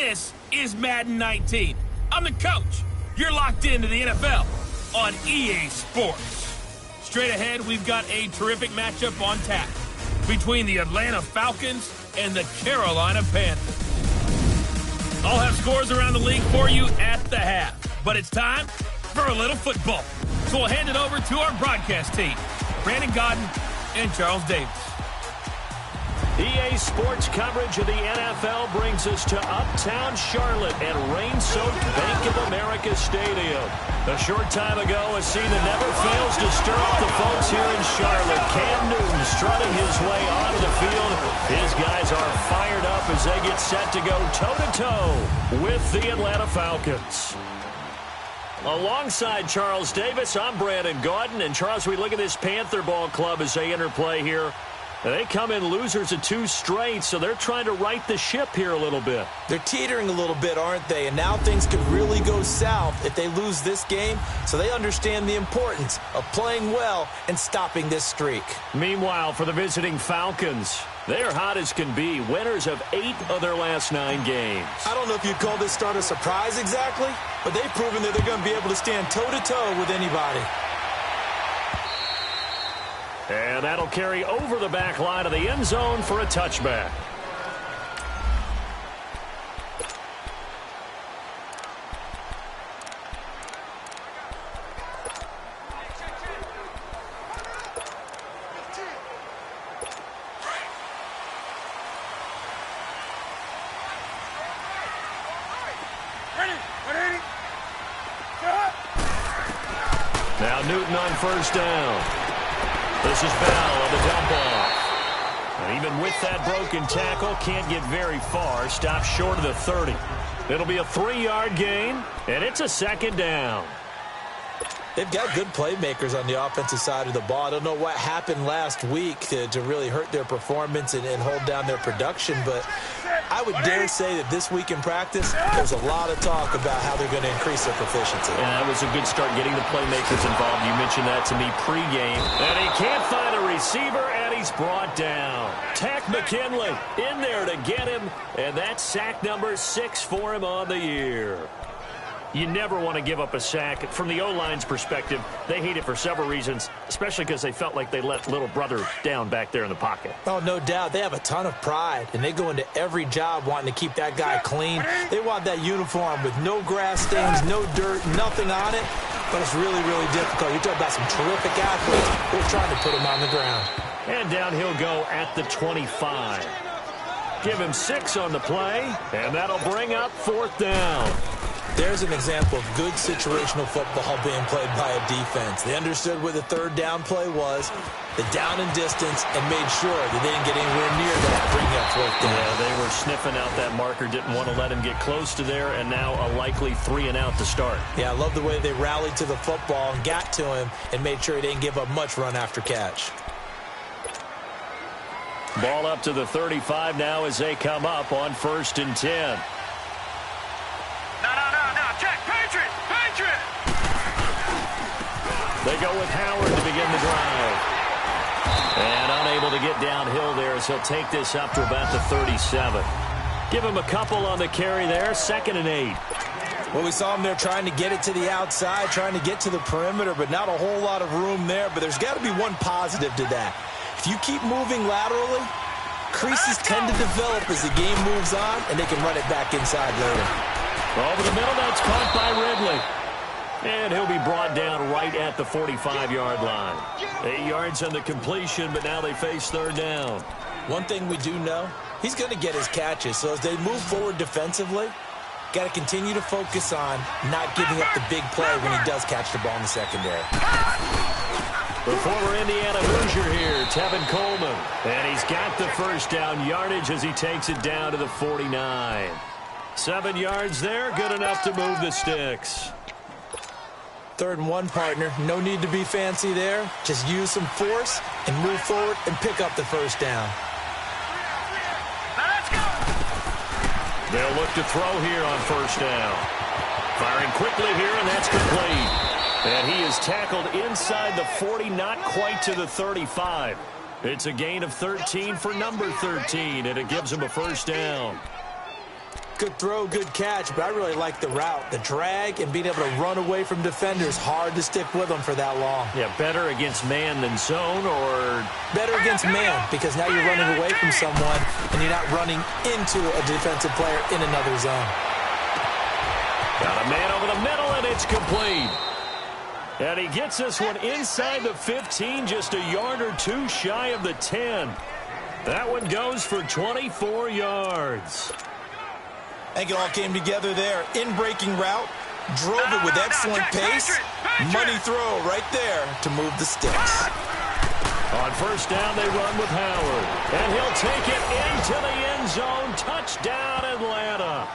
This is Madden 19. I'm the coach. You're locked into the NFL on EA Sports. Straight ahead, we've got a terrific matchup on tap between the Atlanta Falcons and the Carolina Panthers. I'll have scores around the league for you at the half. But it's time for a little football. So we'll hand it over to our broadcast team, Brandon Godden and Charles Davis. EA Sports coverage of the NFL brings us to uptown Charlotte at rain-soaked Bank of America Stadium. A short time ago, a scene that never fails to stir up the folks here in Charlotte. Cam Newton strutting his way onto the field. His guys are fired up as they get set to go toe-to-toe with the Atlanta Falcons. Alongside Charles Davis, I'm Brandon Gaudin. And Charles, we look at this Panther ball club as they enter play here. They come in losers of 2 straight, so they're trying to right the ship here a little bit. They're teetering a little bit, aren't they? And now things could really go south if they lose this game, so they understand the importance of playing well and stopping this streak. Meanwhile, for the visiting Falcons, they're hot as can be, winners of 8 of their last 9 games. I don't know if you'd call this start a surprise exactly, but they've proven that they're going to be able to stand toe-to-toe with anybody. And that'll carry over the back line of the end zone for a touchback. Now Newton on first down. This is Bell on the dump off. And even with that broken tackle, can't get very far. Stops short of the 30. It'll be a 3-yard gain, and it's a second down. They've got good playmakers on the offensive side of the ball. I don't know what happened last week to really hurt their performance and hold down their production, but I would dare say that this week in practice, there's a lot of talk about how they're going to increase their proficiency. And that was a good start getting the playmakers involved. You mentioned that to me pregame. And he can't find a receiver, and he's brought down. Tack McKinley in there to get him, and that's sack number 6 for him on the year. You never want to give up a sack. From the O-line's perspective, they hate it for several reasons, especially because they felt like they let little brother down back there in the pocket. Oh, no doubt. They have a ton of pride, and they go into every job wanting to keep that guy clean. They want that uniform with no grass stains, no dirt, nothing on it, but it's really, really difficult. You're talking about some terrific athletes. They're trying to put him on the ground. And down he'll go at the 25. Give him 6 on the play, and that'll bring up 4th down. There's an example of good situational football being played by a defense. They understood what the 3rd down play was, the down and distance, and made sure that they didn't get anywhere near that, bring up 4th down. Yeah, they were sniffing out that marker, didn't want to let him get close to there, and now a likely 3 and out to start. Yeah, I love the way they rallied to the football and got to him and made sure he didn't give up much run after catch. Ball up to the 35 now as they come up on 1st and 10. They go with Howard to begin the drive. And unable to get downhill there as he'll take this up to about the 37. Give him a couple on the carry there, 2nd and 8. Well, we saw him there trying to get it to the outside, trying to get to the perimeter, but not a whole lot of room there. But there's got to be one positive to that. If you keep moving laterally, creases tend to develop as the game moves on, and they can run it back inside later. Over the middle, that's caught by Ridley. And he'll be brought down right at the 45-yard line. 8 yards on the completion, but now they face 3rd down. One thing we do know, he's going to get his catches. So as they move forward defensively, got to continue to focus on not giving up the big play when he does catch the ball in the secondary. The former Indiana Hoosier here, Tevin Coleman. And he's got the 1st down yardage as he takes it down to the 49. 7 yards there, good enough to move the sticks. 3rd and 1, partner. No need to be fancy there. Just use some force and move forward and pick up the 1st down. Let's go. They'll look to throw here on 1st down. Firing quickly here, and that's complete. And he is tackled inside the 40, not quite to the 35. It's a gain of 13 for number 13, and it gives him a 1st down. Good throw, good catch, but I really like the route. The drag and being able to run away from defenders, hard to stick with them for that long. Yeah, better against man than zone, or better against man, because now you're running away from someone and you're not running into a defensive player in another zone. Got a man over the middle, and it's complete. And he gets this one inside the 15, just a yard or two shy of the 10. That one goes for 24 yards. I think it all came together there. In-breaking route, drove it with excellent pace. Money throw right there to move the sticks. On first down, they run with Howard. And he'll take it into the end zone. Touchdown, Atlanta.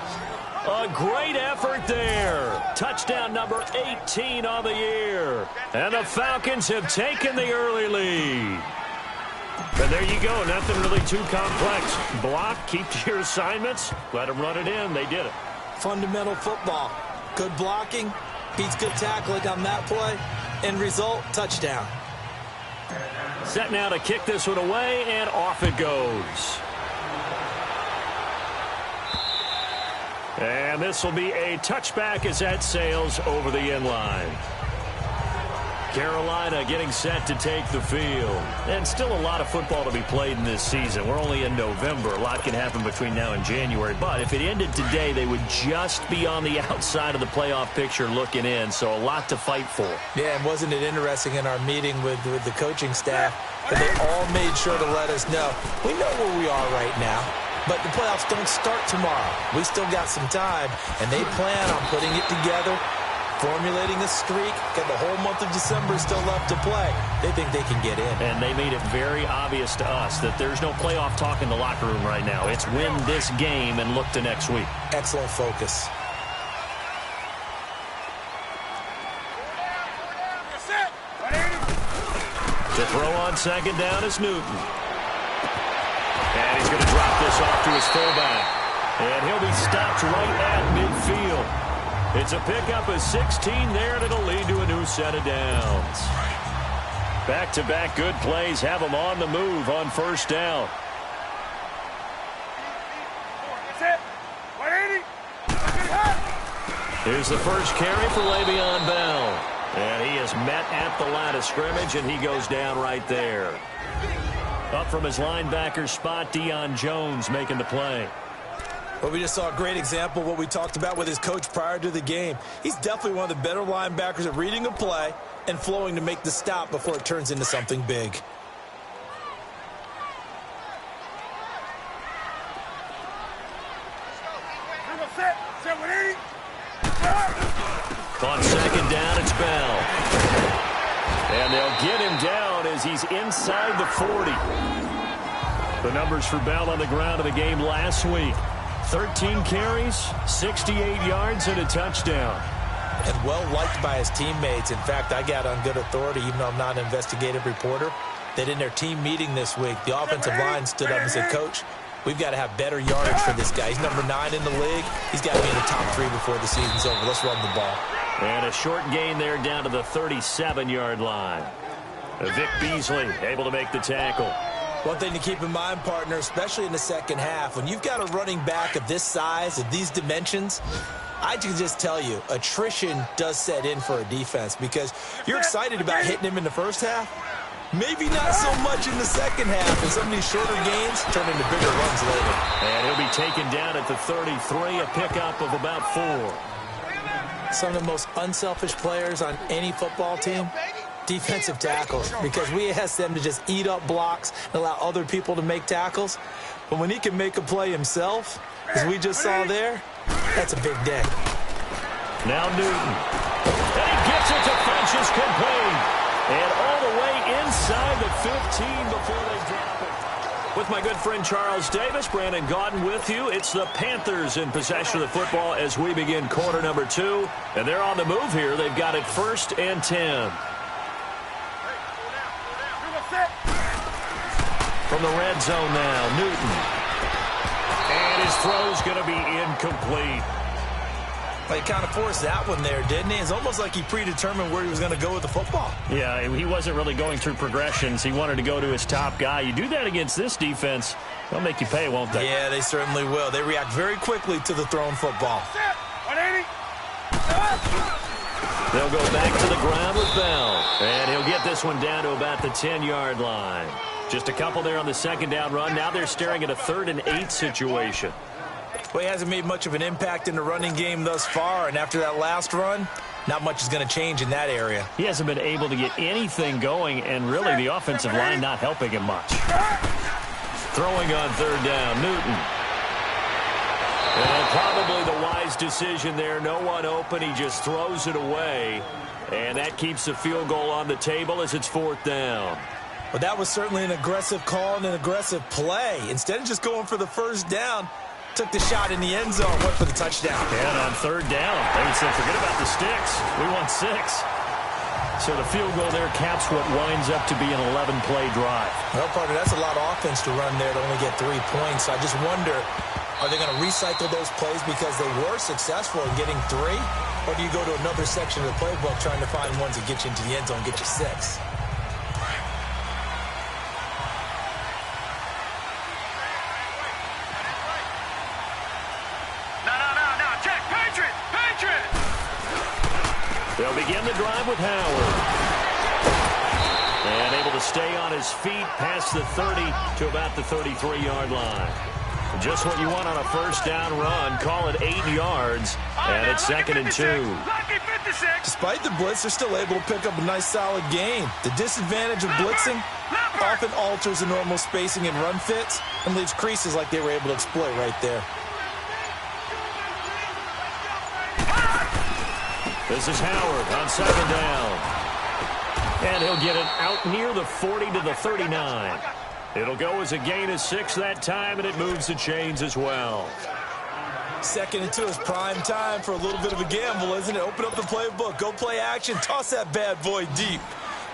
A great effort there. Touchdown number 18 on the year. And the Falcons have taken the early lead. And there you go. Nothing really too complex. Block, keep to your assignments, let them run it in. They did it. Fundamental football. Good blocking, beats good tackling on that play. End result, touchdown. Set now to kick this one away, and off it goes. And this will be a touchback as that sails over the end line. Carolina getting set to take the field. And still a lot of football to be played in this season. We're only in November. A lot can happen between now and January. But if it ended today, they would just be on the outside of the playoff picture looking in. So a lot to fight for. Yeah, and wasn't it interesting in our meeting with the coaching staff that they all made sure to let us know, we know where we are right now, but the playoffs don't start tomorrow. We still got some time, and they plan on putting it together, formulating a streak, got the whole month of December still left to play. They think they can get in. And they made it very obvious to us that there's no playoff talk in the locker room right now. It's win this game and look to next week. Excellent focus. To throw on second down is Newton. And he's going to drop this off to his fullback. And he'll be stopped right at midfield. It's a pickup of 16 there, and it'll lead to a new set of downs. Back-to-back good plays have them on the move on first down. Here's the first carry for Le'Veon Bell. And he is met at the line of scrimmage, and he goes down right there. Up from his linebacker spot, Deion Jones making the play. Well, we just saw a great example of what we talked about with his coach prior to the game. He's definitely one of the better linebackers at reading a play and flowing to make the stop before it turns into something big. On second down, it's Bell. And they'll get him down as he's inside the 40. The numbers for Bell on the ground of the game last week. 13 carries, 68 yards, and a touchdown. And well-liked by his teammates. In fact, I got on good authority, even though I'm not an investigative reporter, that in their team meeting this week, the offensive line stood up and said, Coach, we've got to have better yardage for this guy. He's number 9 in the league. He's got to be in the top 3 before the season's over. Let's run the ball. And a short gain there down to the 37-yard line. Vic Beasley able to make the tackle. One thing to keep in mind, partner, especially in the second half, when you've got a running back of this size, of these dimensions, I can just tell you, attrition does set in for a defense because you're excited about hitting him in the first half. Maybe not so much in the second half, and some of these shorter gains turn into bigger runs later. And he'll be taken down at the 33, a pickup of about 4. Some of the most unselfish players on any football team, defensive tackles, because we ask them to just eat up blocks and allow other people to make tackles. But when he can make a play himself, as we just saw there, that's a big day. Now Newton. And he gets it to Funchess complete. And all the way inside the 15 before they drop it. With my good friend Charles Davis, Brandon Gaudin with you. It's the Panthers in possession of the football as we begin quarter number 2. And they're on the move here. They've got it 1st and 10. From the red zone now, Newton. And his throw's going to be incomplete. He kind of forced that one there, didn't he? It's almost like he predetermined where he was going to go with the football. Yeah, he wasn't really going through progressions. He wanted to go to his top guy. You do that against this defense, they'll make you pay, won't they? Yeah, they certainly will. They react very quickly to the thrown football. They'll go back to the ground with Bell. And he'll get this one down to about the 10-yard line. Just a couple there on the second down run. Now they're staring at a 3rd and 8 situation. Well, he hasn't made much of an impact in the running game thus far, and after that last run, not much is going to change in that area. He hasn't been able to get anything going, and really the offensive line not helping him much. Throwing on 3rd down, Newton. And probably the wise decision there. No one open. He just throws it away. And that keeps the field goal on the table as it's 4th down. Well, that was certainly an aggressive call and an aggressive play. Instead of just going for the first down, took the shot in the end zone, went for the touchdown. And on 3rd down, they said, forget about the sticks. We want 6. So the field goal there caps what winds up to be an 11-play drive. Well, partner, that's a lot of offense to run there to only get 3 points. I just wonder, are they going to recycle those plays because they were successful in getting 3? Or do you go to another section of the playbook trying to find ones that get you into the end zone and get you 6? They'll begin the drive with Howard. And able to stay on his feet past the 30 to about the 33-yard line. Just what you want on a first down run. Call it 8 yards, and it's 2nd and 2. Despite the blitz, they're still able to pick up a nice, solid gain. The disadvantage of blitzing often alters the normal spacing and run fits and leaves creases like they were able to exploit right there. This is Howard on 2nd down. And he'll get it out near the 40 to the 39. It'll go as a gain of 6 that time, and it moves the chains as well. 2nd and 2 is prime time for a little bit of a gamble, isn't it? Open up the playbook, go play action, toss that bad boy deep.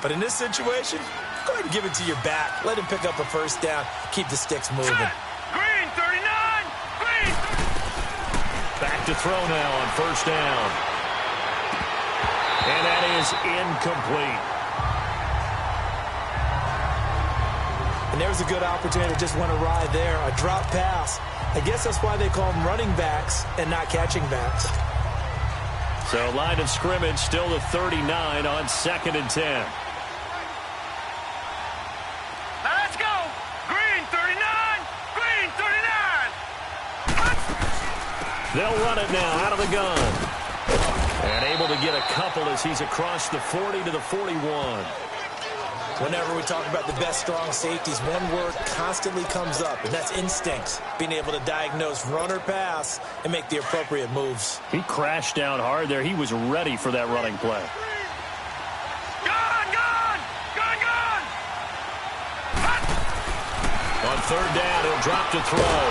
But in this situation, go ahead and give it to your back. Let him pick up a first down, keep the sticks moving. Green, 39! Green! Back to throw now on 1st down. And that is incomplete. And there's a good opportunity that just went awry there. A drop pass. I guess that's why they call them running backs and not catching backs. So line of scrimmage still the 39 on 2nd and 10. Now let's go! Green, 39! Green, 39! They'll run it now out of the gun. And able to get a couple as he's across the 40 to the 41. Whenever we talk about the best strong safeties, one word constantly comes up, and that's instinct. Being able to diagnose run or pass and make the appropriate moves. He crashed down hard there. He was ready for that running play. Gone! Gone! Gone! Gone! On 3rd down, he'll drop to throw.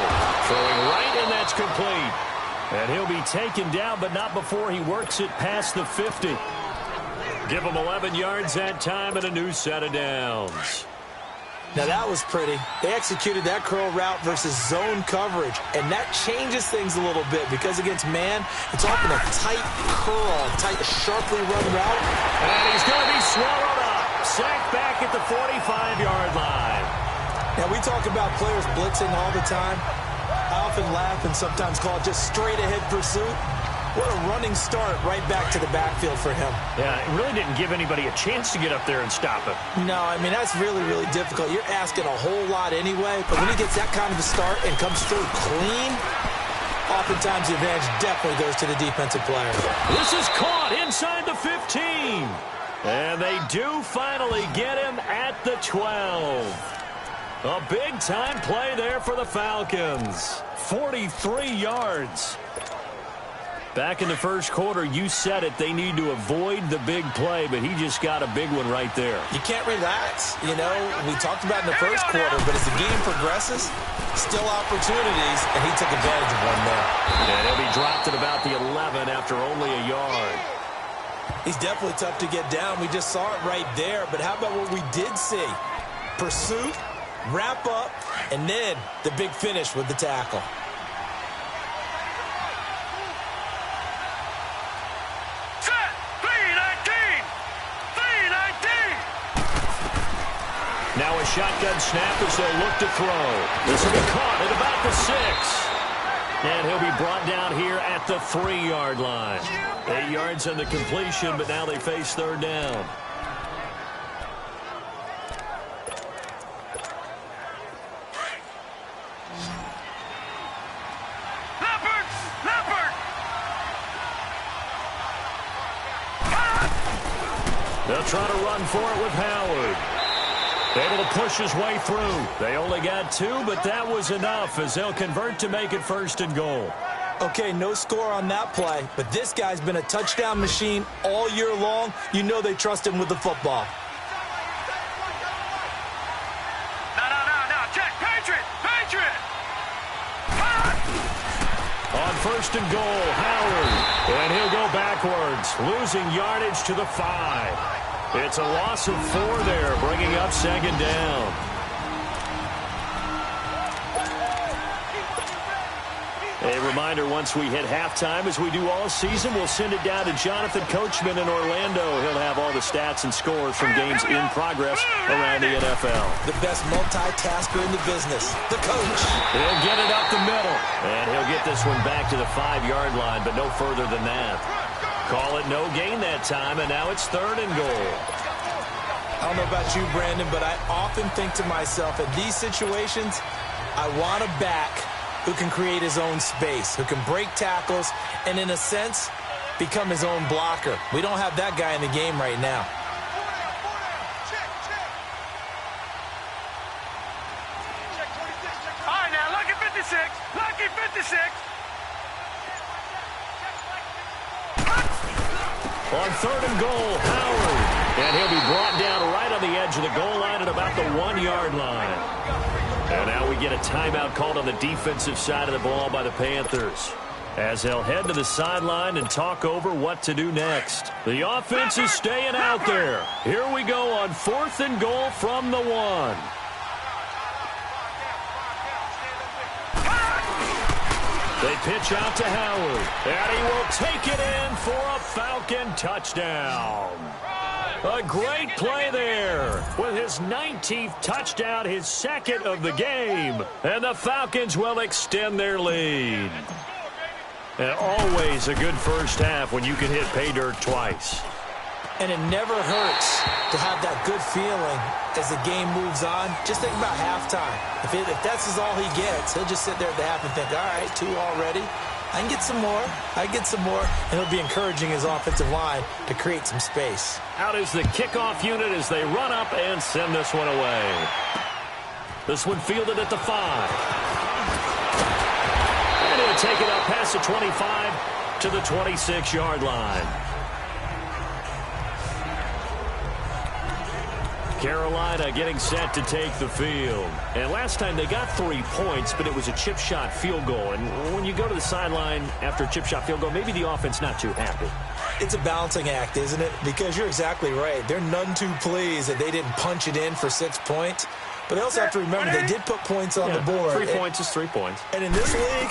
Throwing right, and that's complete. And he'll be taken down, but not before he works it past the 50. Give him 11 yards that time and a new set of downs. Now that was pretty. They executed that curl route versus zone coverage, and that changes things a little bit because against man, it's often a tight curl, tight, sharply run route. And he's going to be swallowed up. Sacked back at the 45-yard line. Now we talk about players blitzing all the time. I often laugh and sometimes call it just straight-ahead pursuit. What a running start right back to the backfield for him. Yeah, it really didn't give anybody a chance to get up there and stop him. No, I mean, that's really, really difficult. You're asking a whole lot anyway, but when he gets that kind of a start and comes through clean, oftentimes the advantage definitely goes to the defensive player. This is caught inside the 15. And they do finally get him at the 12. A big-time play there for the Falcons. 43 yards. Back in the first quarter, you said it, they need to avoid the big play, but he just got a big one right there. You can't relax. You know, we talked about in the first quarter, but as the game progresses, still opportunities, and he took advantage of one there. And he'll be dropped at about the 11 after only a yard. He's definitely tough to get down. We just saw it right there, but how about what we did see? Pursuit, wrap up, and then the big finish with the tackle. shotgun snap as they'll look to throw. This will be caught at about the 6. And he'll be brought down here at the 3-yard line. 8 yards on the completion, but now they face third down. They'll try to run for it with Howard. Able to push his way through. They only got 2, but that was enough as they'll convert to make it 1st and goal. Okay, no score on that play, but this guy's been a touchdown machine all year long. You know they trust him with the football. No. Check. Patriot. On 1st and goal, Howard. And he'll go backwards, losing yardage to the 5. It's a loss of 4 there, bringing up 2nd down. A reminder, once we hit halftime, as we do all season, we'll send it down to Jonathan Coachman in Orlando. He'll have all the stats and scores from games in progress around the NFL. The best multitasker in the business, the coach. He'll get it up the middle, and he'll get this one back to the 5-yard line, but no further than that. Call it no gain that time, and now it's 3rd and goal. I don't know about you, Brandon, but I often think to myself, in these situations, I want a back who can create his own space, who can break tackles, and in a sense, become his own blocker. We don't have that guy in the game right now. All right, now, lucky 56. Lucky 56. On 3rd and goal, Howard. And he'll be brought down right on the edge of the goal line at about the 1-yard line. And now we get a timeout called on the defensive side of the ball by the Panthers, as they'll head to the sideline and talk over what to do next. The offense is staying out there. Here we go on 4th and goal from the 1. They pitch out to Howard, and he will take it in for a Falcon touchdown. A great play there with his 19th touchdown, his 2nd of the game. And the Falcons will extend their lead. And always a good first half when you can hit pay dirt twice. And it never hurts to have that good feeling as the game moves on. Just think about halftime. If that's all he gets, he'll just sit there at the half and think, all right, 2 already. I can get some more. And he'll be encouraging his offensive line to create some space. Out is the kickoff unit as they run up and send this one away. This one fielded at the 5. And he'll take it up past the 25 to the 26-yard line. Carolina getting set to take the field. And last time they got 3 points, but it was a chip shot field goal. And when you go to the sideline after a chip shot field goal, maybe the offense not too happy. It's a balancing act, isn't it? Because you're exactly right. They're none too pleased that they didn't punch it in for 6 points. But they also have to remember they did put points on the board. 3 points is 3 points. And in this league,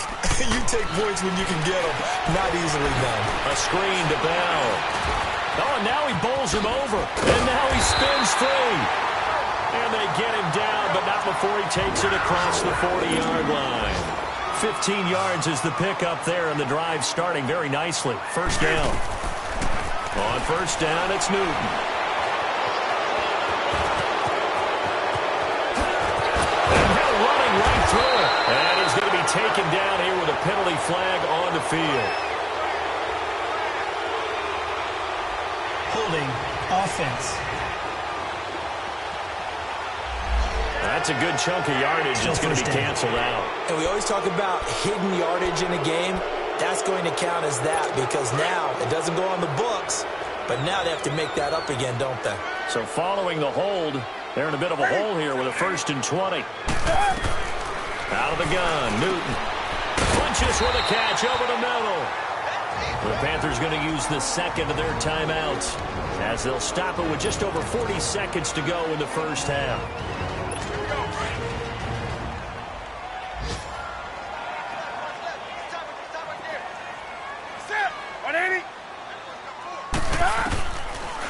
you take points when you can get them. Not easily done. A screen to Bell. Oh, and now he bowls him over. And now he spins free. And they get him down, but not before he takes it across the 40-yard line. 15 yards is the pickup there, and the drive starting very nicely. First down. On first down, it's Newton. And they're running right through it. And he's going to be taken down here with a penalty flag on the field. Holding offense. That's a good chunk of yardage that's going to be canceled out. And we always talk about hidden yardage in a game. That's going to count as that because now it doesn't go on the books, but now they have to make that up again, don't they? So following the hold, they're in a bit of a hole here with a 1st and 20. Out of the gun, Newton. Punches with a catch over the middle. The Panthers going to use the 2nd of their timeouts as they'll stop it with just over 40 seconds to go in the first half.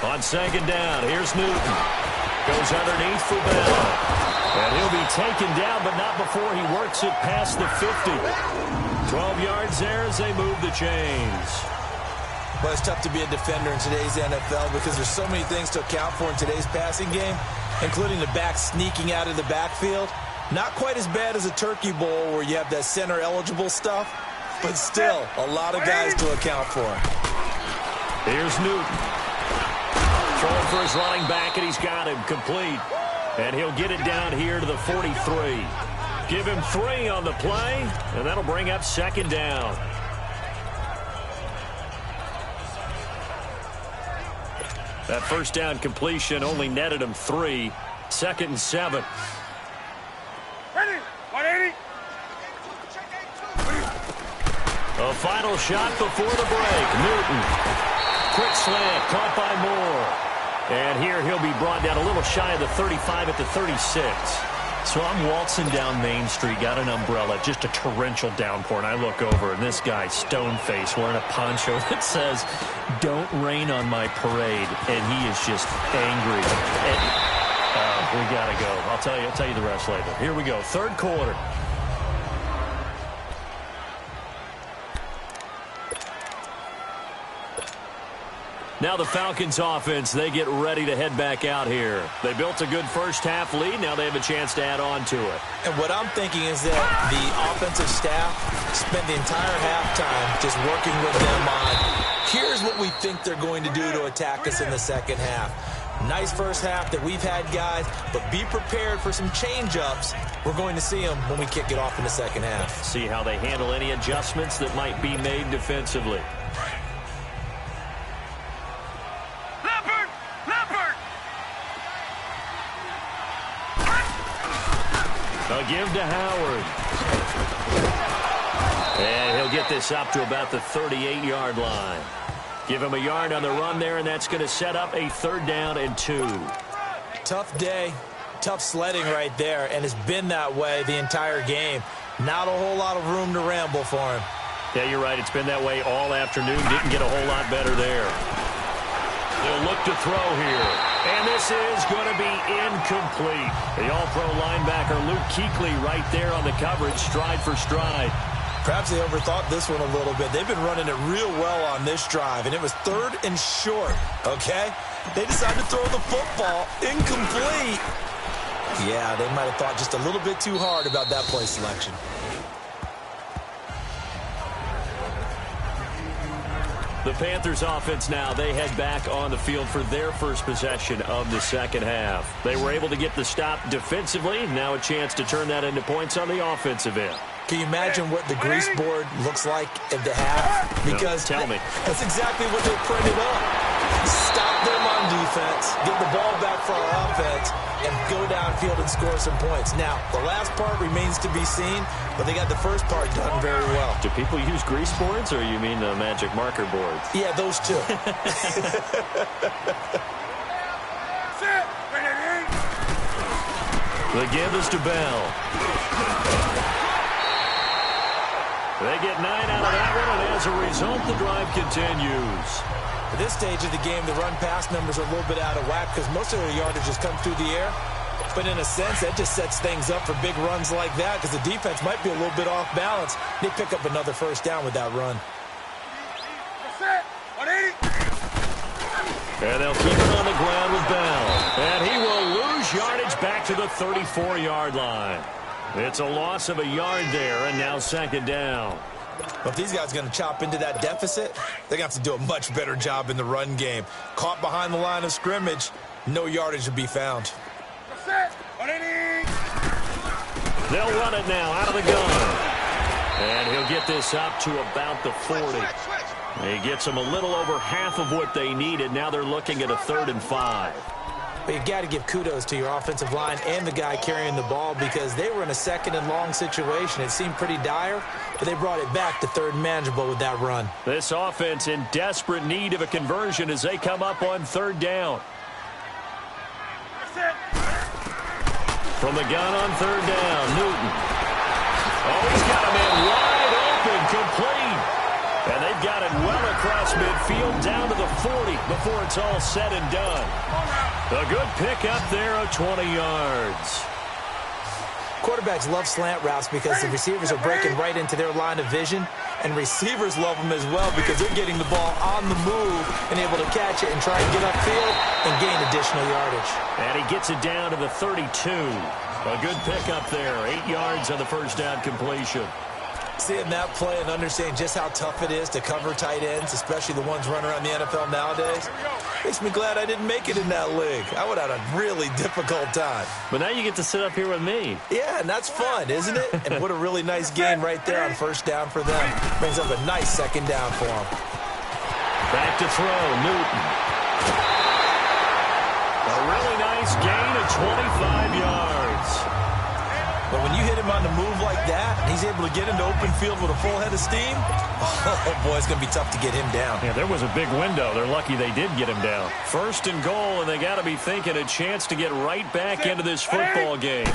On 2nd down, here's Newton. Goes underneath for Bell. And he'll be taken down, but not before he works it past the 50. 12 yards there as they move the chains. Well, it's tough to be a defender in today's NFL because there's so many things to account for in today's passing game, including the back sneaking out of the backfield. Not quite as bad as a turkey bowl where you have that center-eligible stuff, but still a lot of guys to account for. Here's Newton. Throwing for his running back, and he's got him complete. And he'll get it down here to the 43. Give him 3 on the play, and that'll bring up second down. That first down completion only netted him 3. 2nd and 7. Ready, 180. A final shot before the break. Newton. Quick slant, caught by Moore. And here he'll be brought down a little shy of the 35 at the 36. So I'm waltzing down Main Street, got an umbrella, just a torrential downpour, and I look over, and this guy's stone-faced wearing a poncho that says, "Don't rain on my parade," and he is just angry. And, we got to go. I'll tell you the rest later. Here we go, 3rd quarter. Now the Falcons offense, they get ready to head back out here. They built a good first half lead. Now they have a chance to add on to it. And what I'm thinking is that the offensive staff spent the entire halftime just working with them on, here's what we think they're going to do to attack us in the second half. Nice first half that we've had, guys, but be prepared for some change-ups. We're going to see them when we kick it off in the second half. See how they handle any adjustments that might be made defensively. A give to Howard. And he'll get this up to about the 38-yard line. Give him a yard on the run there, and that's going to set up a 3rd down and 2. Tough day, tough sledding right there, and it's been that way the entire game. Not a whole lot of room to ramble for him. Yeah, you're right. It's been that way all afternoon. Didn't get a whole lot better there. They'll look to throw here. And this is going to be incomplete. The all-pro linebacker Luke Kuechly right there on the coverage, stride for stride. Perhaps they overthought this one a little bit. They've been running it real well on this drive, and it was 3rd and short, okay? They decided to throw the football incomplete. Yeah, they might have thought just a little bit too hard about that play selection. The Panthers offense now, they head back on the field for their first possession of the second half. They were able to get the stop defensively. Now a chance to turn that into points on the offensive end. Can you imagine what the grease board looks like at the half? Because no, tell me. That's exactly what they printed up. Stop them on defense, get the ball back for our offense, and go downfield and score some points. Now, the last part remains to be seen, but they got the first part done very well. Do people use grease boards, or you mean the magic marker boards? Yeah, those two. The give is to Bell. They get 9 out of that one, and as a result, the drive continues. At this stage of the game, the run-pass numbers are a little bit out of whack because most of their yardage has come through the air. But in a sense, that just sets things up for big runs like that because the defense might be a little bit off balance. They pick up another first down with that run. And they'll keep it on the ground with Bell. And he will lose yardage back to the 34-yard line. It's a loss of a yard there, and now second down. Well, if these guys are going to chop into that deficit, they're going to have to do a much better job in the run game. Caught behind the line of scrimmage, no yardage to be found. They'll run it now out of the gun. And he'll get this up to about the 40. He gets them a little over half of what they needed. Now they're looking at a 3rd and 5. But you've got to give kudos to your offensive line and the guy carrying the ball because they were in a 2nd and long situation. It seemed pretty dire, but they brought it back to 3rd and manageable with that run. This offense in desperate need of a conversion as they come up on 3rd down. From the gun on 3rd down, Newton. Oh, he's got a man wide open, complete. And they've got it well across midfield down to the 40 before it's all said and done. A good pickup there of 20 yards. Quarterbacks love slant routes because the receivers are breaking right into their line of vision, and receivers love them as well because they're getting the ball on the move and able to catch it and try and get upfield and gain additional yardage. And he gets it down to the 32. A good pickup there, 8 yards on the first down completion. Seeing that play and understanding just how tough it is to cover tight ends, especially the ones running around the NFL nowadays, makes me glad I didn't make it in that league. I would have had a really difficult time. But now you get to sit up here with me. Yeah, and that's fun, isn't it? And what a really nice game right there on first down for them. Brings up a nice second down for them. Back to throw, Newton. A really nice gain of 25 yards. But when you hit him on the move like that, and he's able to get into open field with a full head of steam, oh, boy, it's going to be tough to get him down. Yeah, there was a big window. They're lucky they did get him down. First and goal, and they got to be thinking a chance to get right back into this football game.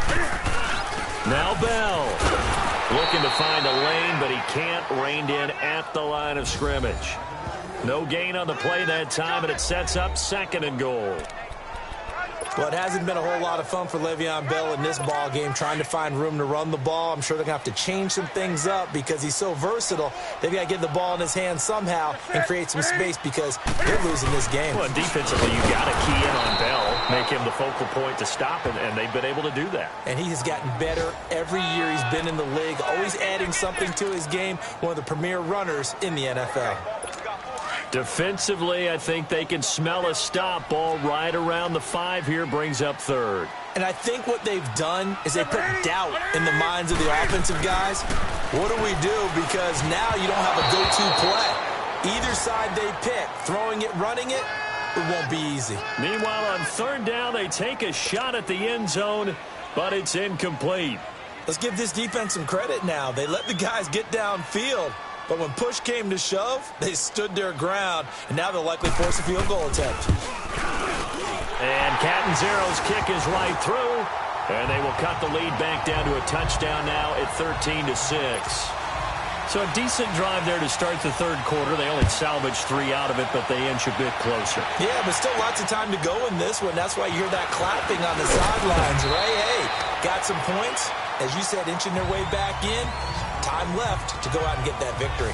Now Bell looking to find a lane, but he can't rein in at the line of scrimmage. No gain on the play that time, and it sets up second and goal. Well, it hasn't been a whole lot of fun for Le'Veon Bell in this ball game trying to find room to run the ball. I'm sure they're going to have to change some things up because he's so versatile. They've got to get the ball in his hands somehow and create some space because they're losing this game. Well, defensively, you got to key in on Bell, make him the focal point to stop it, and they've been able to do that. And he has gotten better every year he's been in the league, always adding something to his game, one of the premier runners in the NFL. Defensively, I think they can smell a stop. Ball right around the 5 here, brings up third. And I think what they've done is they put doubt in the minds of the offensive guys. What do we do? Because now you don't have a go-to play. Either side they pick, throwing it, running it, it won't be easy. Meanwhile, on third down, they take a shot at the end zone, but it's incomplete. Let's give this defense some credit now. They let the guys get downfield. But when push came to shove, they stood their ground, and now they'll likely force a field goal attempt. And Catanzaro's kick is right through, and they will cut the lead back down to a touchdown now at 13-6. So a decent drive there to start the third quarter. They only salvaged 3 out of it, but they inch a bit closer. Yeah, but still lots of time to go in this one. That's why you hear that clapping on the sidelines, right? Hey, got some points. As you said, inching their way back in. Time left to go out and get that victory.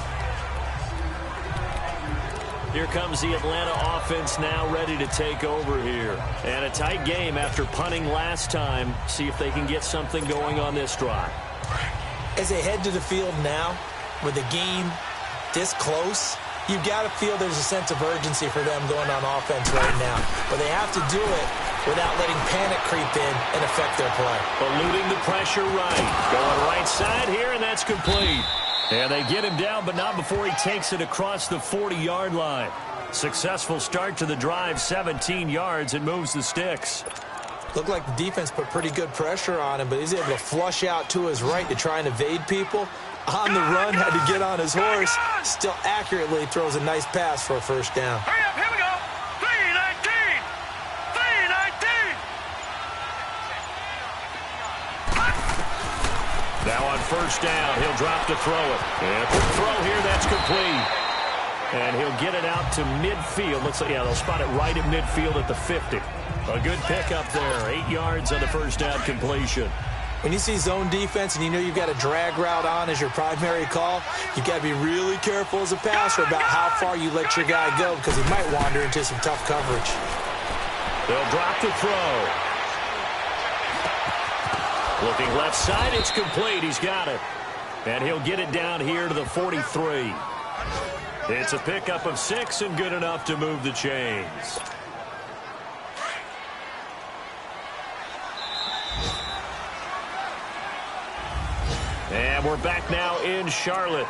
Here comes the Atlanta offense now ready to take over here. And a tight game after punting last time. See if they can get something going on this drive. As they head to the field now, with the game this close, you've got to feel there's a sense of urgency for them going on offense right now. But they have to do it without letting panic creep in and affect their play. Eluding the pressure right. Going right side here, and that's complete. And they get him down, but not before he takes it across the 40-yard line. Successful start to the drive, 17 yards, and moves the sticks. Looked like the defense put pretty good pressure on him, but he's able to flush out to his right to try and evade people. On the run, had to get on his horse. Still accurately throws a nice pass for a first down. Hurry up, here we go. 319. 319. Now on first down, he'll drop to throw it. And quick throw here, that's complete. And he'll get it out to midfield. Looks like, yeah, they'll spot it right at midfield at the 50. A good pickup there, 8 yards on the first down completion. When you see zone defense and you know you've got a drag route on as your primary call, you've got to be really careful as a passer about how far you let your guy go because he might wander into some tough coverage. They'll drop the throw. Looking left side, it's complete. He's got it. And he'll get it down here to the 43. It's a pickup of 6 and good enough to move the chains. And we're back now in Charlotte.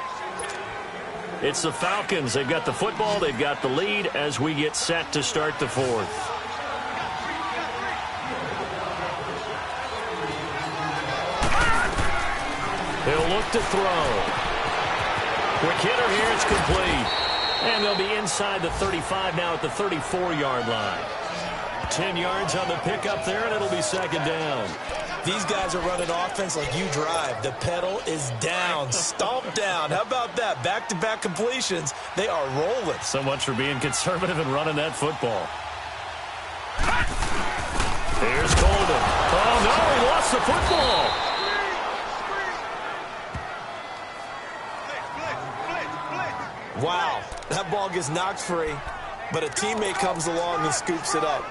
It's the Falcons. They've got the football. They've got the lead as we get set to start the fourth. He'll look to throw. Quick hitter here. It's complete. And they'll be inside the 35 now at the 34-yard line. 10 yards on the pickup there, and it'll be second down. these guys are running offense like you drive. The pedal is down, stomp down. How about that? Back-to-back completions. They are rolling. So much for being conservative and running that football. Here's Golden. Oh, no, he lost the football. Wow, that ball gets knocked free, but a teammate comes along and scoops it up.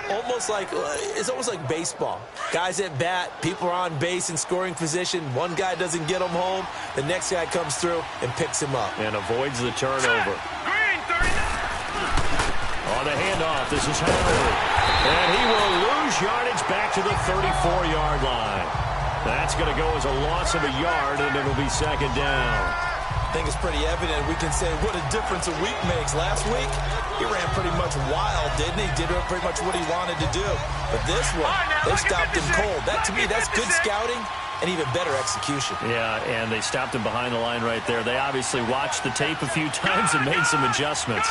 It's almost like baseball. Guys at bat, people are on base in scoring position. One guy doesn't get him home. The next guy comes through and picks him up. And avoids the turnover. On the handoff, this is Howard. And he will lose yardage back to the 34-yard line. That's going to go as a loss of a yard, and it'll be second down. I think it's pretty evident. We can say what a difference a week makes. Last week, he ran pretty much wild, didn't he? Did pretty much what he wanted to do. But this one, they stopped him cold. That, to me, that's good scouting and even better execution. Yeah, and they stopped him behind the line right there. They obviously watched the tape a few times and made some adjustments.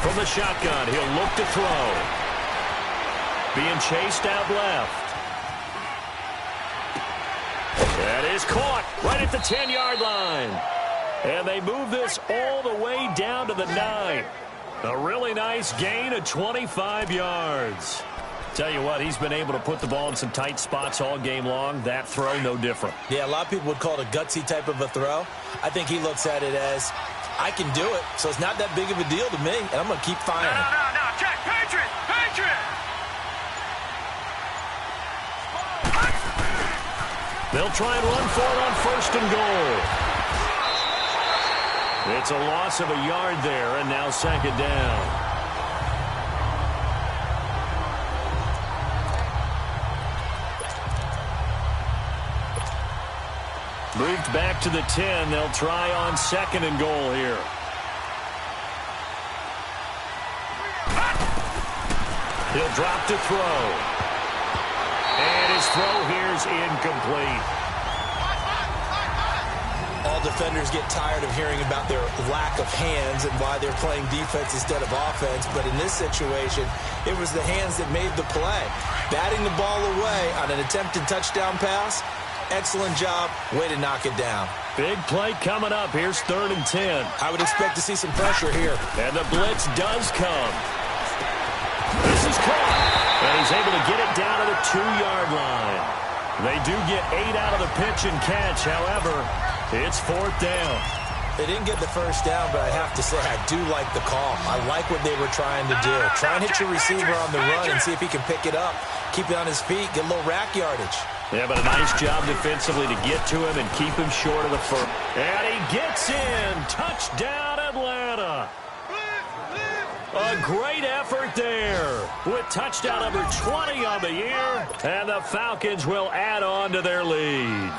From the shotgun, he'll look to throw. Being chased out left. That is caught right at the 10-yard line. And they move this all the way down to the 9. A really nice gain of 25 yards. Tell you what, he's been able to put the ball in some tight spots all game long. That throw, no different. Yeah, a lot of people would call it a gutsy type of a throw. I think he looks at it as, I can do it, so it's not that big of a deal to me, and I'm going to keep firing. No, check, Patriot! They'll try and run for it on first and goal. It's a loss of a yard there, and now second down. Moved back to the 10. They'll try on second and goal here. He'll drop to throw. And his throw here's incomplete. All defenders get tired of hearing about their lack of hands and why they're playing defense instead of offense. But in this situation, it was the hands that made the play. Batting the ball away on an attempted touchdown pass. Excellent job. Way to knock it down. Big play coming up. Here's 3rd and 10. I would expect to see some pressure here. And the blitz does come. This is caught. And he's able to get it down to the 2-yard line. They do get 8 out of the pitch and catch. However, it's 4th down. They didn't get the first down, but I have to say I do like the call. I like what they were trying to do. Try and hit your receiver on the run and see if he can pick it up. Keep it on his feet. Get a little rack yardage. Yeah, but a nice job defensively to get to him and keep him short of the first. And he gets in. Touchdown, Atlanta. A great effort there with touchdown number 20 on the year. And the Falcons will add on to their lead.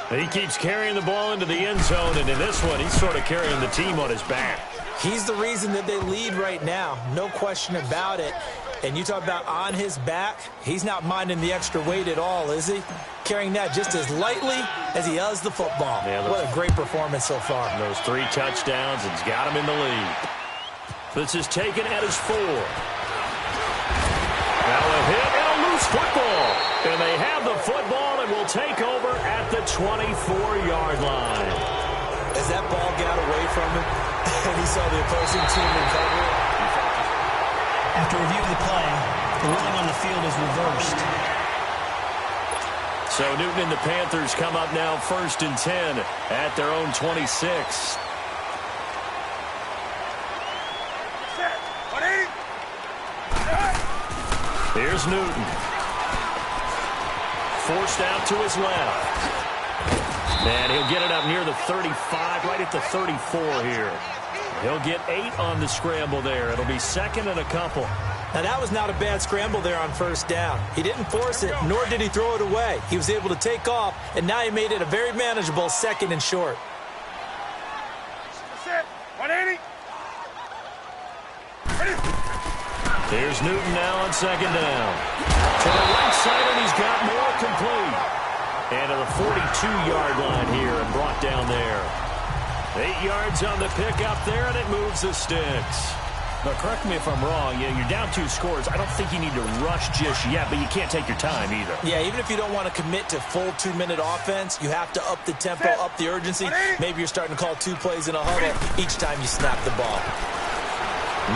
He keeps carrying the ball into the end zone, and in this one, he's sort of carrying the team on his back. He's the reason that they lead right now. No question about it. And you talk about on his back, he's not minding the extra weight at all, is he? Carrying that just as lightly as he does the football. Yeah, what a great performance so far. Those 3 touchdowns, and he's got him in the lead. This is taken at his 4. Now a hit and a loose football. And they have the football and will take over at the 24-yard line. As that ball got away from him, and he saw the opposing team recover it. After reviewing the play, the ruling on the field is reversed. So Newton and the Panthers come up now 1st and 10 at their own 26. Here's Newton. Forced out to his left. And he'll get it up near the 35, right at the 34 here. He'll get 8 on the scramble there. It'll be 2nd and a couple. Now, that was not a bad scramble there on 1st down. He didn't force it, nor did he throw it away. He was able to take off, and now he made it a very manageable 2nd and short. That's it. 180. Here's Newton now on 2nd down. To the right side, and he's got more complete. And to the 42-yard line here and brought down there. 8 yards on the pickup there, and it moves the sticks. Now, correct me if I'm wrong. You're down 2 scores. I don't think you need to rush just yet, but you can't take your time either. Yeah, even if you don't want to commit to full 2-minute offense, you have to up the tempo, up the urgency. Maybe you're starting to call 2 plays in a huddle each time you snap the ball.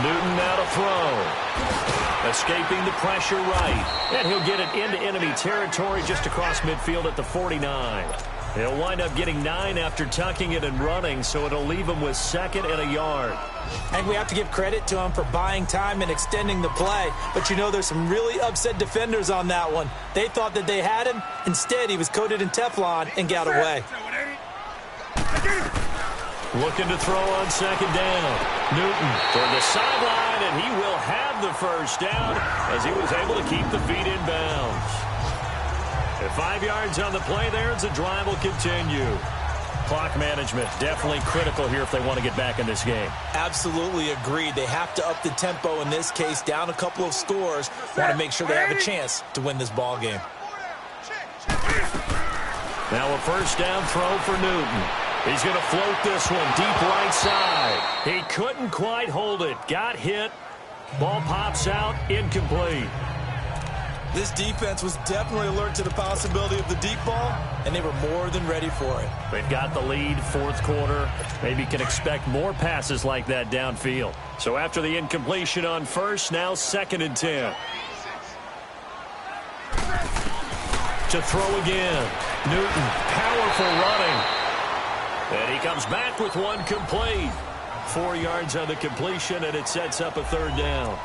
Newton now to throw. Escaping the pressure right. And he'll get it into enemy territory just across midfield at the 49. He'll wind up getting 9 after tucking it and running, so it'll leave him with 2nd and a yard. And we have to give credit to him for buying time and extending the play. But you know there's some really upset defenders on that one. They thought that they had him. Instead, he was coated in Teflon and got away. Looking to throw on 2nd down. Newton toward the sideline, and he will have the first down as he was able to keep the feet in bounds. At 5 yards on the play there as the drive will continue. Clock management definitely critical here if they want to get back in this game. Absolutely agreed. They have to up the tempo in this case, down a couple of scores. Want to make sure they have a chance to win this ball game. Now a first down throw for Newton. He's going to float this one deep right side. He couldn't quite hold it. Got hit. Ball pops out. Incomplete. This defense was definitely alert to the possibility of the deep ball, and they were more than ready for it. They've got the lead, 4th quarter. Maybe can expect more passes like that downfield. So after the incompletion on first, now 2nd and 10. To throw again. Newton, powerful running. And he comes back with one complete. 4 yards on the completion, and it sets up a 3rd down.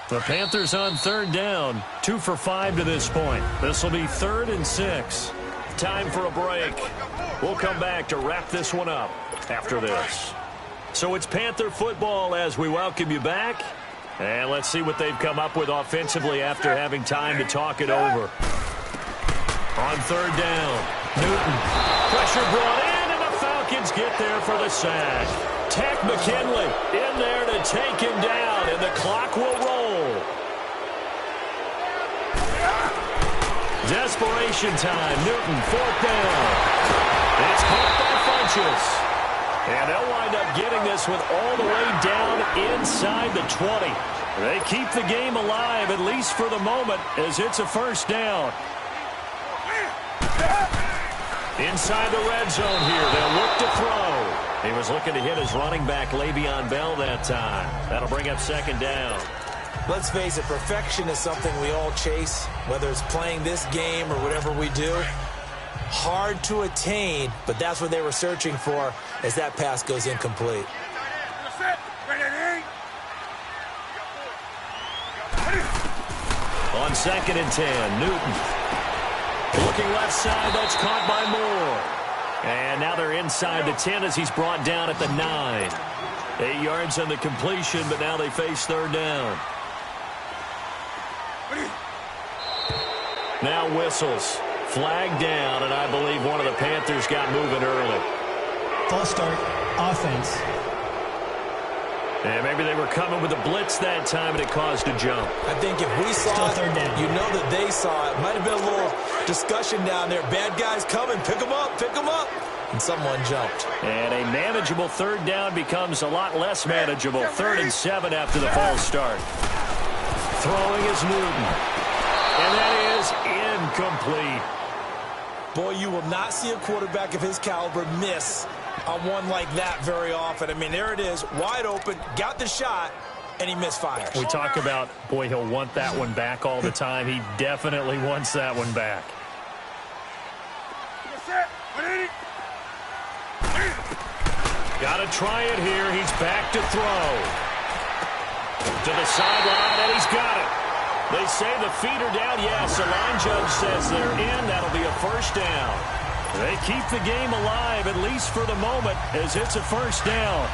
The Panthers on 3rd down, 2 for 5 to this point. This will be 3rd and 6. Time for a break. We'll come back to wrap this one up after this. So it's Panther football as we welcome you back. And let's see what they've come up with offensively after having time to talk it over. On 3rd down, Newton. Pressure brought in, and the Falcons get there for the sack. Tech McKinley in there to take him down, and the clock will roll. Desperation time. Newton, 4th down. It's caught by Funchess. And they'll wind up getting this one all the way down inside the 20. They keep the game alive, at least for the moment, as it's a first down. Inside the red zone here. They'll look to throw. He was looking to hit his running back, Le'Veon Bell, that time. That'll bring up 2nd down. Let's face it, perfection is something we all chase, whether it's playing this game or whatever we do. Hard to attain, but that's what they were searching for as that pass goes incomplete. On 2nd and 10, Newton. Looking left side, that's caught by Moore. And now they're inside the 10 as he's brought down at the 9. 8 yards on the completion, but now they face 3rd down. Now whistles. Flag down, and I believe one of the Panthers got moving early. False start, offense. And maybe they were coming with a blitz that time, and it caused a jump. I think if we saw Still 3rd down. you know that they saw it. Might have been a little discussion down there. Bad guys coming. Pick them up. Pick them up. And someone jumped. And a manageable 3rd down becomes a lot less manageable. 3rd and 7 after the false start. Throwing is Newton. And that is incomplete. Boy, you will not see a quarterback of his caliber miss on one like that very often. I mean, there it is, wide open, got the shot, and he misfires. We talk about, boy, he'll want that one back all the time. He definitely wants that one back. Got to try it here. He's back to throw. To the sideline, and he's got it. They say the feet are down. Yes, the line judge says they're in. That'll be a first down. They keep the game alive, at least for the moment, as it's a first down.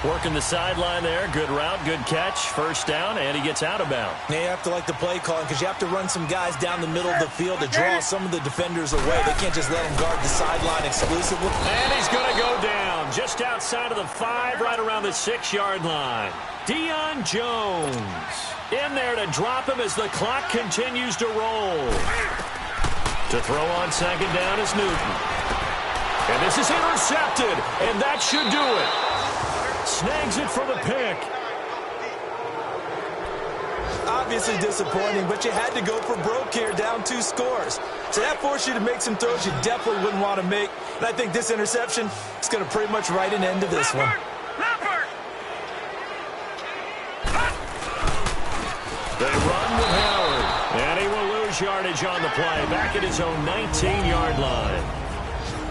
Working the sideline there. Good route, good catch. First down, and he gets out of bounds. Now you have to like the play calling because you have to run some guys down the middle of the field to draw some of the defenders away. They can't just let them guard the sideline exclusively. And he's going to go down just outside of the 5, right around the 6-yard line. Deion Jones in there to drop him as the clock continues to roll. To throw on second down is Newton. And this is intercepted, and that should do it. Snags it for the pick. Obviously disappointing, but you had to go for broke here, down 2 scores. So that forced you to make some throws you definitely wouldn't want to make. And I think this interception is going to pretty much write an end to this one. They run with Howard, and he will lose yardage on the play, back at his own 19-yard line.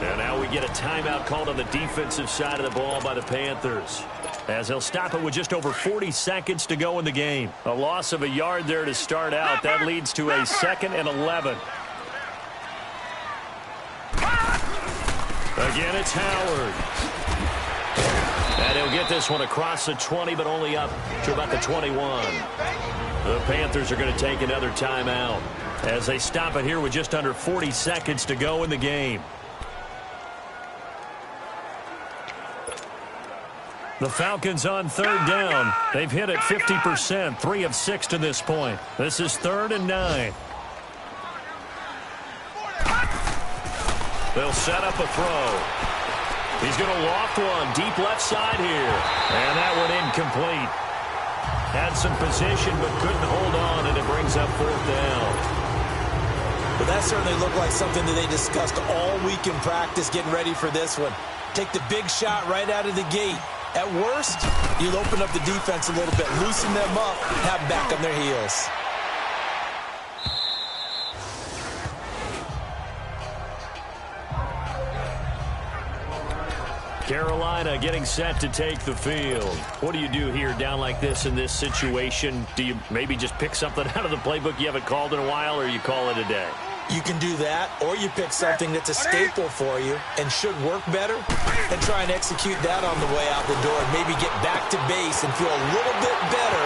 And now we get a timeout called on the defensive side of the ball by the Panthers, as they'll stop it with just over 40 seconds to go in the game. A loss of a yard there to start out. That leads to a 2nd and 11. Again, it's Howard. And he'll get this one across the 20, but only up to about the 21. The Panthers are going to take another timeout as they stop it here with just under 40 seconds to go in the game. The Falcons on 3rd down. They've hit it 50%, 3 of 6 to this point. This is 3rd and 9. They'll set up a throw. He's going to loft one deep left side here. And that one incomplete. Had some position but couldn't hold on, and it brings up 4th down. But that certainly looked like something that they discussed all week in practice getting ready for this one. Take the big shot right out of the gate. At worst, you'll open up the defense a little bit, loosen them up, have them back on their heels. Carolina getting set to take the field. What do you do here down like this in this situation? Do you maybe just pick something out of the playbook you haven't called in a while, or you call it a day? You can do that, or you pick something that's a staple for you and should work better and try and execute that on the way out the door and maybe get back to base and feel a little bit better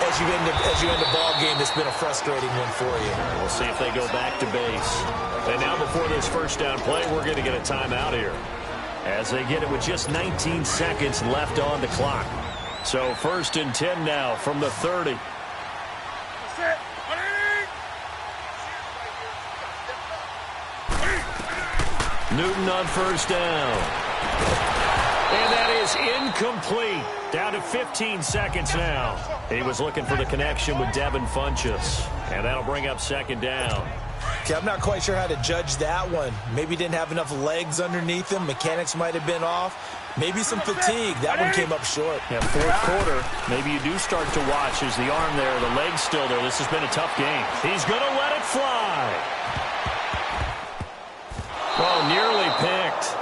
as you end a ball game that's been a frustrating one for you. We'll see if they go back to base. And now before this first down play, we're going to get a timeout here as they get it with just 19 seconds left on the clock. So 1st and 10 now from the 30. Newton on 1st down. And that is incomplete. Down to 15 seconds now. He was looking for the connection with Devin Funchess. And that'll bring up 2nd down. Okay, I'm not quite sure how to judge that one. Maybe didn't have enough legs underneath him. Mechanics might have been off. Maybe some fatigue. That one came up short. Yeah, 4th quarter. Maybe you do start to watch as the arm there, the leg's still there. This has been a tough game. He's going to let it fly. Oh, nearly picked.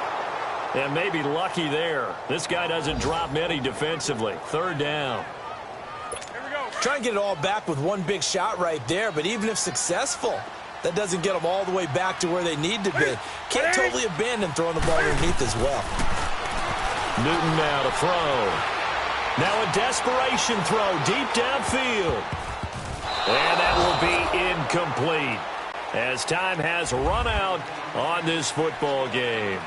And maybe lucky there. This guy doesn't drop many defensively. 3rd down. Try and get it all back with one big shot right there, but even if successful, that doesn't get them all the way back to where they need to be. Can't totally abandon throwing the ball underneath as well. Newton now to throw. Now a desperation throw deep downfield. And that will be incomplete as time has run out on this football game.